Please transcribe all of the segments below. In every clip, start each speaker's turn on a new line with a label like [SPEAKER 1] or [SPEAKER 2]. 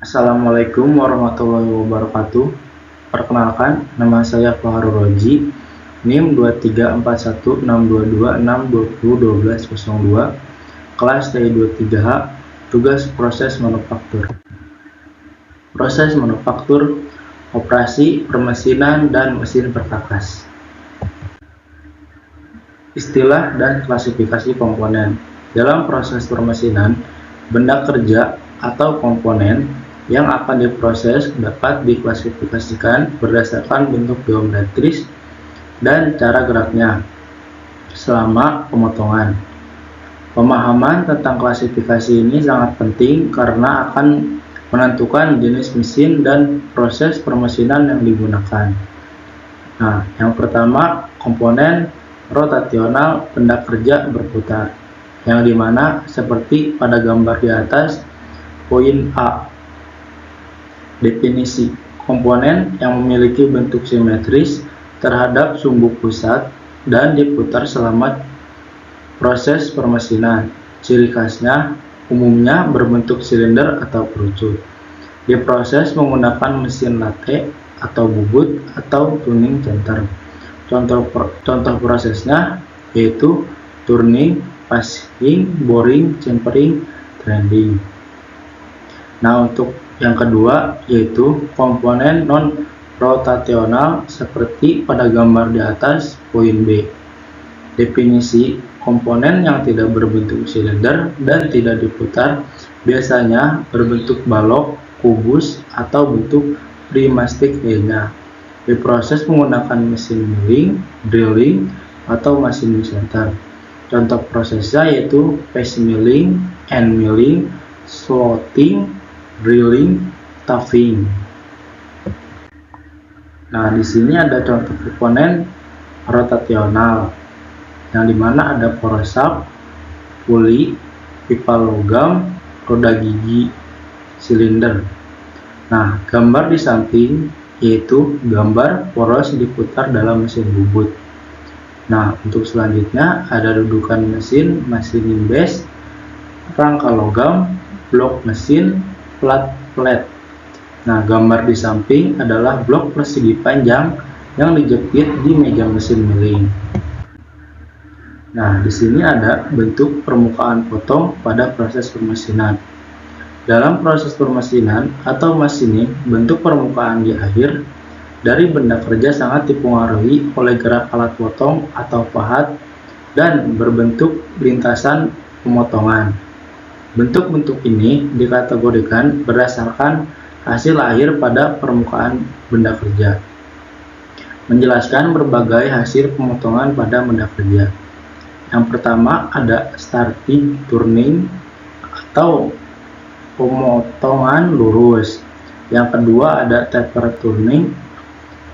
[SPEAKER 1] Assalamualaikum warahmatullahi wabarakatuh. Perkenalkan, nama saya Fahrul Roji, NIM 2341622621202, kelas TI23H, tugas proses manufaktur. Proses manufaktur, operasi, permesinan, dan mesin perkakas. Istilah dan klasifikasi komponen. Dalam proses permesinan, benda kerja atau komponen yang akan diproses dapat diklasifikasikan berdasarkan bentuk geometris dan cara geraknya selama pemotongan. Pemahaman tentang klasifikasi ini sangat penting karena akan menentukan jenis mesin dan proses permesinan yang digunakan. Nah, yang pertama, komponen rotasional benda kerja berputar, yang dimana seperti pada gambar di atas, poin A. Definisi: komponen yang memiliki bentuk simetris terhadap sumbu pusat dan diputar selama proses permesinan. Ciri khasnya umumnya berbentuk silinder atau kerucut. Diproses menggunakan mesin lathe atau bubut atau tuning center. Contoh prosesnya yaitu turning, passing, boring, tempering, trending. Nah, untuk yang kedua yaitu komponen non-rotasional seperti pada gambar di atas, poin B. Definisi: komponen yang tidak berbentuk silinder dan tidak diputar biasanya berbentuk balok, kubus, atau bentuk primastik lainnya. Diproses menggunakan mesin milling, drilling, atau mesin center. Contoh prosesnya yaitu paste milling, end milling, slotting, drilling, tuffing. Nah, di sini ada contoh komponen rotasional, yang dimana ada poros shaft, puli, pipa logam, roda gigi, silinder. Nah, gambar di samping yaitu gambar poros diputar dalam mesin bubut. Nah, untuk selanjutnya ada dudukan mesin, machining base, rangka logam, blok mesin, plat plate. Nah, gambar di samping adalah blok persegi panjang yang dijepit di meja mesin milling. Nah, di sini ada bentuk permukaan potong pada proses permesinan. Dalam proses permesinan atau machining, bentuk permukaan di akhir dari benda kerja sangat dipengaruhi oleh gerak alat potong atau pahat dan berbentuk lintasan pemotongan. Bentuk-bentuk ini dikategorikan berdasarkan hasil akhir pada permukaan benda kerja. Menjelaskan berbagai hasil pemotongan pada benda kerja. Yang pertama ada starting turning atau pemotongan lurus. Yang kedua ada taper turning,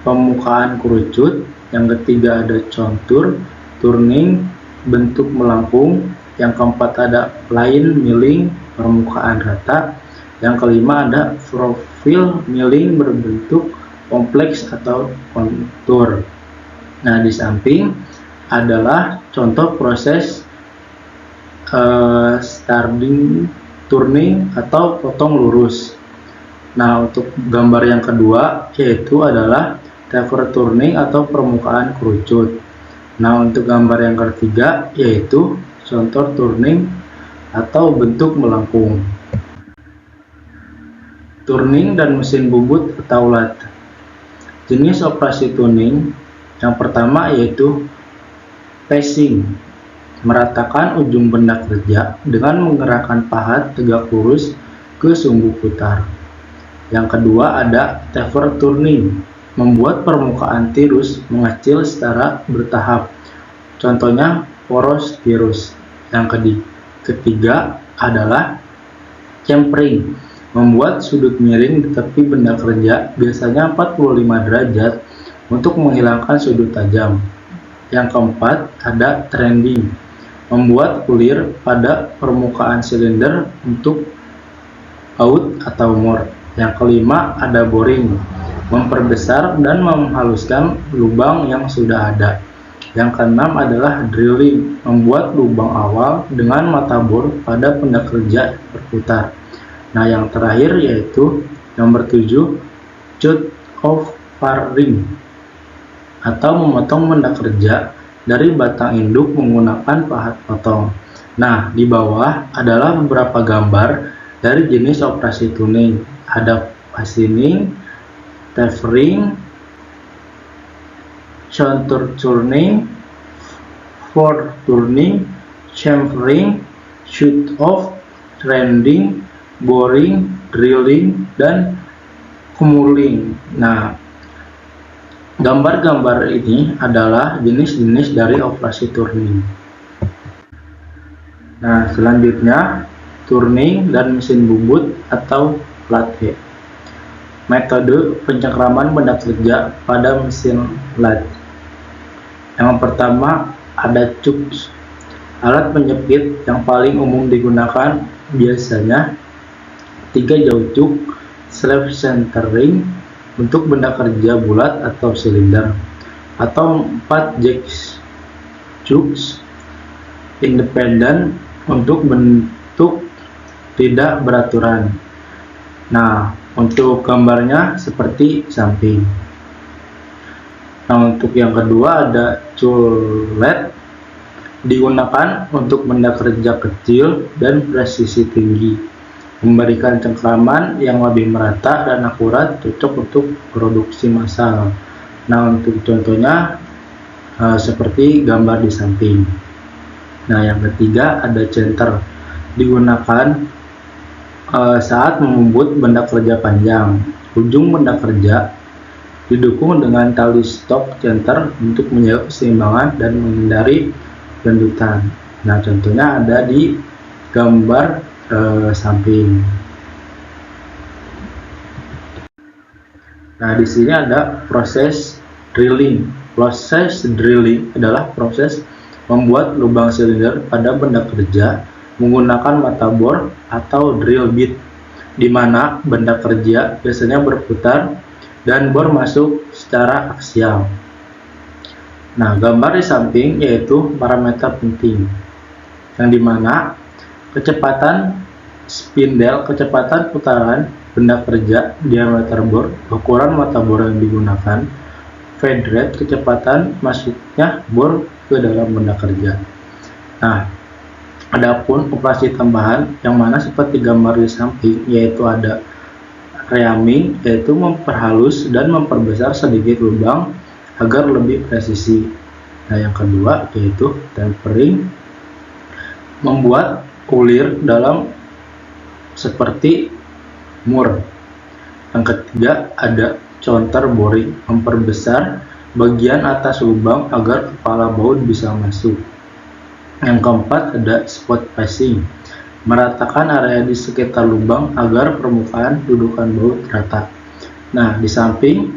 [SPEAKER 1] pemukaan kerucut. Yang ketiga ada contour turning, bentuk melengkung. Yang keempat ada plane milling, permukaan rata. Yang kelima ada profile milling, berbentuk kompleks atau kontur. Nah, di samping adalah contoh proses starting turning atau potong lurus. Nah, untuk gambar yang kedua yaitu adalah taper turning atau permukaan kerucut. Nah, untuk gambar yang ketiga yaitu contoh turning atau bentuk melengkung. Turning dan mesin bubut atau lathe. Jenis operasi tuning yang pertama yaitu passing, meratakan ujung benda kerja dengan menggerakkan pahat tegak lurus ke sumbu putar. Yang kedua ada taper turning, membuat permukaan tirus mengecil secara bertahap. Contohnya poros tirus. Yang ketiga adalah tempering, membuat sudut miring di tepi benda kerja biasanya 45 derajat untuk menghilangkan sudut tajam. Yang keempat ada trending, membuat kulir pada permukaan silinder untuk out atau more. Yang kelima ada boring, memperbesar dan menghaluskan lubang yang sudah ada. Yang keenam adalah drilling, membuat lubang awal dengan mata bor pada benda kerja berputar. Nah, yang terakhir yaitu nomor 7, cut of paring atau memotong benda kerja dari batang induk menggunakan pahat potong. Nah, di bawah adalah beberapa gambar dari jenis operasi tuning. Ada fastening, tapering, contour turning, for turning, chamfering, shoot off, trending, boring, drilling, dan cumulling. Nah, gambar-gambar ini adalah jenis-jenis dari operasi turning. Nah, selanjutnya turning dan mesin bubut atau lathe. Metode pencengkraman benda kerja pada mesin lathe. Yang pertama ada chucks. Alat penjepit yang paling umum digunakan biasanya 3 jauh cuk, slave centering untuk benda kerja bulat atau silinder, atau 4 jacks chucks independen untuk bentuk tidak beraturan. Nah, untuk gambarnya seperti samping. Nah, untuk yang kedua ada cullet, digunakan untuk benda kerja kecil dan presisi tinggi, memberikan cengkraman yang lebih merata dan akurat, cocok untuk produksi massal. Nah, untuk contohnya seperti gambar di samping. Nah, yang ketiga ada center, digunakan saat membut benda kerja panjang. Ujung benda kerja didukung dengan tali stok center untuk menjaga keseimbangan dan menghindari benturan. Nah, contohnya ada di gambar samping. Nah, di sini ada proses drilling. Proses drilling adalah proses membuat lubang silinder pada benda kerja menggunakan mata bor atau drill bit, di mana benda kerja biasanya berputar dan bor masuk secara aksial. Nah, gambar di samping yaitu parameter penting, yang dimana kecepatan spindle, kecepatan putaran benda kerja, diameter bor, ukuran mata bor yang digunakan, feed rate, kecepatan masuknya bor ke dalam benda kerja. Nah, adapun operasi tambahan yang mana seperti gambar di samping, yaitu ada reaming, yaitu memperhalus dan memperbesar sedikit lubang agar lebih presisi. Nah, yang kedua yaitu tempering, membuat ulir dalam seperti mur. Yang ketiga ada counter boring, memperbesar bagian atas lubang agar kepala baut bisa masuk. Yang keempat ada spot passing, meratakan area di sekitar lubang agar permukaan dudukan baut rata. Nah, di samping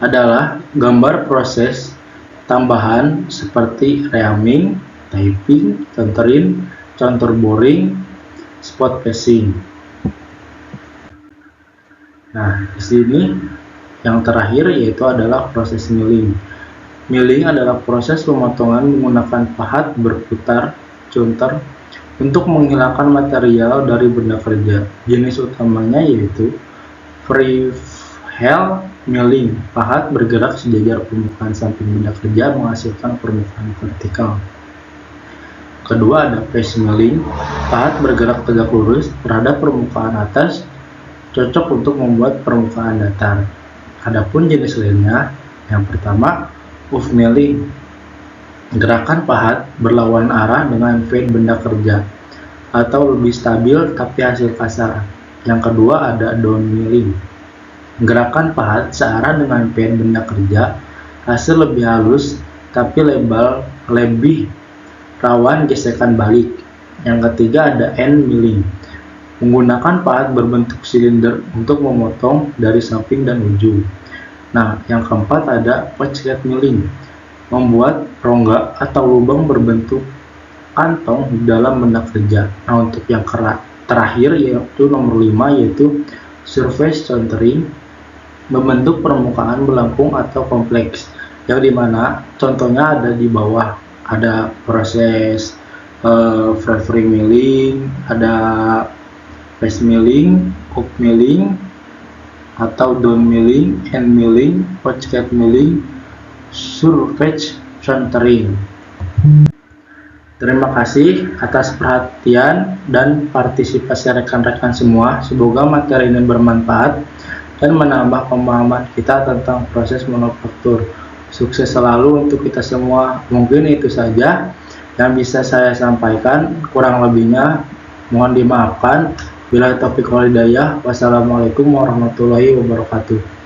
[SPEAKER 1] adalah gambar proses tambahan seperti reaming, taping, contouring, contour boring, spot passing. Nah, di sini yang terakhir yaitu adalah proses milling. Milling adalah proses pemotongan menggunakan pahat berputar counter untuk menghilangkan material dari benda kerja. Jenis utamanya yaitu freehand milling, pahat bergerak sejajar permukaan samping benda kerja menghasilkan permukaan vertikal. Kedua ada face milling, pahat bergerak tegak lurus terhadap permukaan atas, cocok untuk membuat permukaan datar. Adapun jenis lainnya, yang pertama off milling, gerakan pahat berlawan arah dengan feed benda kerja atau lebih stabil tapi hasil kasar. Yang kedua ada down milling, gerakan pahat searah dengan feed benda kerja, hasil lebih halus tapi lebih rawan gesekan balik. Yang ketiga ada end milling, menggunakan pahat berbentuk silinder untuk memotong dari samping dan ujung. Nah, yang keempat ada pocket milling, membuat rongga atau lubang berbentuk kantong di dalam benda kerja. Nah, untuk yang terakhir yaitu nomor 5 yaitu surface countering, membentuk permukaan melengkung atau kompleks, yang dimana contohnya ada di bawah. Ada proses free milling, ada paste milling, up milling, atau down milling, end milling, pouchcat milling, surface centering. Terima kasih atas perhatian dan partisipasi rekan-rekan semua. Semoga materi ini bermanfaat dan menambah pemahaman kita tentang proses manufaktur. Sukses selalu untuk kita semua. Mungkin itu saja yang bisa saya sampaikan. Kurang lebihnya mohon dimaafkan. Bila taufiq wal hidayah. Wassalamualaikum warahmatullahi wabarakatuh.